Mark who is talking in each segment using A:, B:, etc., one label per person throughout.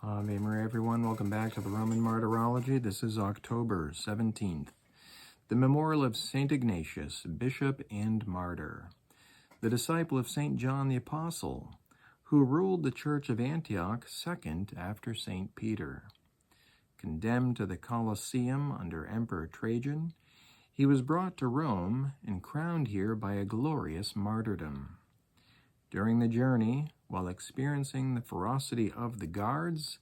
A: Ave Maria, everyone. Welcome back to the Roman Martyrology. This is October 17th. The memorial of St. Ignatius, bishop and martyr, the disciple of St. John the Apostle, who ruled the church of Antioch second after St. Peter. Condemned to the Colosseum under Emperor Trajan, he was brought to Rome and crowned here by a glorious martyrdom. During the journey, while experiencing the ferocity of the guards,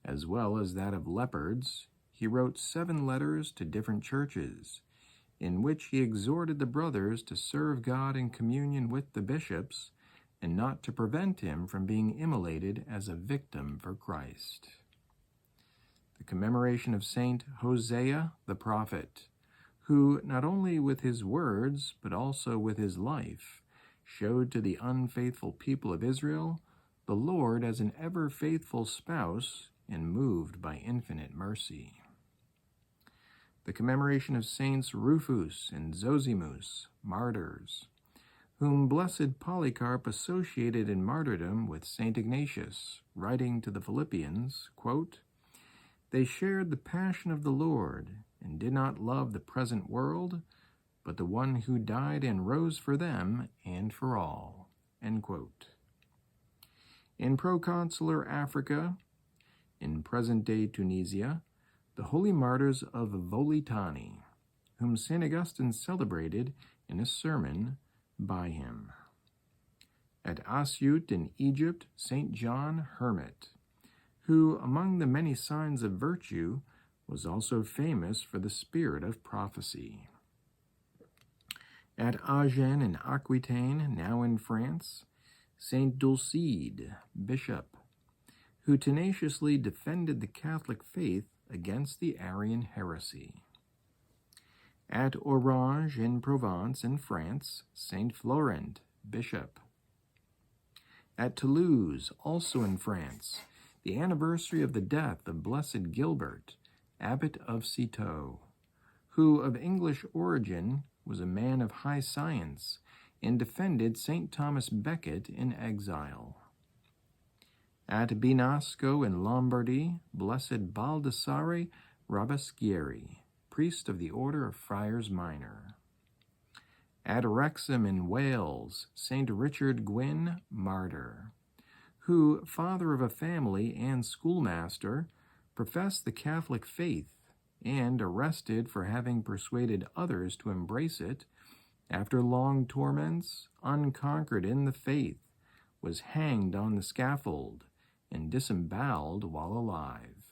A: as well as that of leopards, he wrote 7 letters to different churches, in which he exhorted the brothers to serve God in communion with the bishops, and not to prevent him from being immolated as a victim for Christ. The commemoration of Saint Hosea the prophet, who, not only with his words, but also with his life, showed to the unfaithful people of Israel the Lord as an ever-faithful spouse and moved by infinite mercy. The commemoration of Saints Rufus and Zosimus, martyrs, whom blessed Polycarp associated in martyrdom with St. Ignatius, writing to the Philippians, quote, "They shared the passion of the Lord and did not love the present world, but the one who died and rose for them and for all." End quote. In proconsular Africa, in present-day Tunisia, the holy martyrs of Volitani, whom St. Augustine celebrated in a sermon by him. At Asyut in Egypt, St. John Hermit, who, among the many signs of virtue, was also famous for the spirit of prophecy. At Agen in Aquitaine, now in France, Saint Dulcide, bishop, who tenaciously defended the Catholic faith against the Arian heresy. At Orange in Provence in France, Saint Florent, bishop. At Toulouse, also in France, the anniversary of the death of Blessed Gilbert, abbot of Citeaux, who, of English origin, was a man of high science and defended St. Thomas Becket in exile. At Binasco in Lombardy, Blessed Baldassare Robespierre, priest of the Order of Friars Minor. At Wrexham in Wales, St. Richard Gwyn, martyr, who, father of a family and schoolmaster, professed the Catholic faith and, arrested for having persuaded others to embrace it, after long torments, unconquered in the faith, was hanged on the scaffold and disemboweled while alive.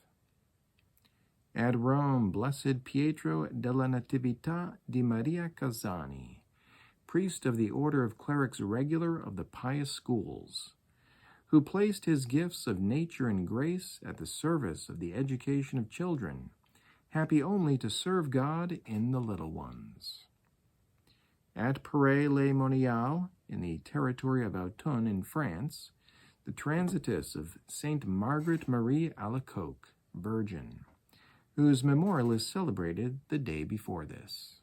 A: At Rome, Blessed Pietro della Natività di Maria Casani, priest of the Order of Clerics Regular of the Pious Schools, who placed his gifts of nature and grace at the service of the education of children, happy only to serve God in the little ones. At Paray-le-Monial, in the territory of Autun in France, the transitus of Saint Margaret Marie Alacoque, Virgin, whose memorial is celebrated the day before this.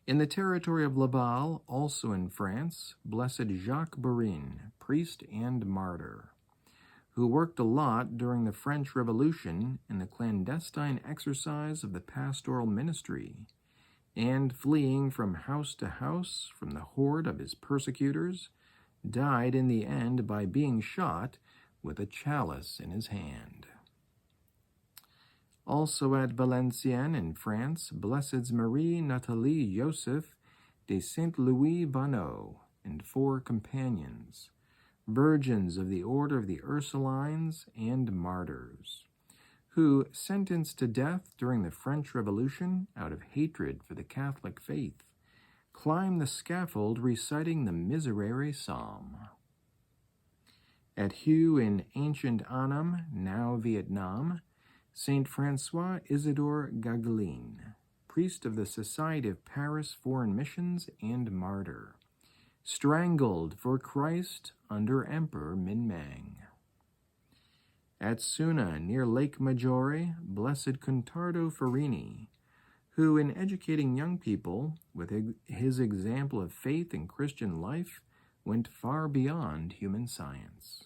A: In the territory of Laval, also in France, Blessed Jacques Bourrin, priest and martyr, who worked a lot during the French Revolution in the clandestine exercise of the pastoral ministry, and fleeing from house to house from the horde of his persecutors, died in the end by being shot with a chalice in his hand. Also at Valenciennes in France, Blesseds Marie Nathalie Joseph de Saint-Louis Bonneau and 4 companions, virgins of the Order of the Ursulines and martyrs, who, sentenced to death during the French Revolution out of hatred for the Catholic faith, climbed the scaffold reciting the Miserere Psalm. At Hue in ancient Annam, now Vietnam, Saint Francois Isidore Gagelin, priest of the Society of Paris Foreign Missions and martyr, strangled for Christ under Emperor Minmang. At Suna, near Lake Maggiore, Blessed Contardo Farini, who, in educating young people with his example of faith and Christian life, went far beyond human science.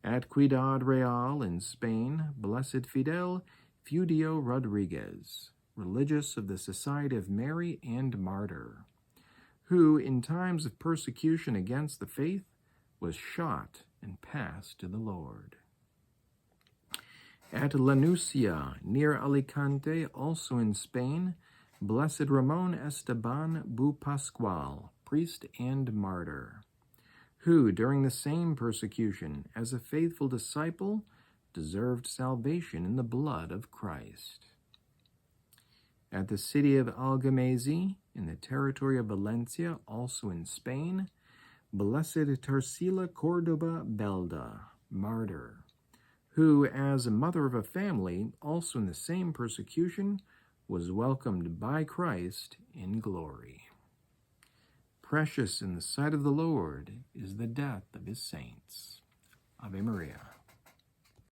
A: At Ciudad Real in Spain, Blessed Fidel Fudio Rodriguez, religious of the Society of Mary and Martyr, who, in times of persecution against the faith, was shot and passed to the Lord. At La Nucia, near Alicante, also in Spain, Blessed Ramon Esteban Bupascual, priest and martyr, who, during the same persecution, as a faithful disciple, deserved salvation in the blood of Christ. At the city of Algemesi, in the territory of Valencia, also in Spain, Blessed Tarsila Cordoba Belda, martyr, who, as a mother of a family, also in the same persecution, was welcomed by Christ in glory. Precious in the sight of the Lord is the death of his saints. Ave Maria.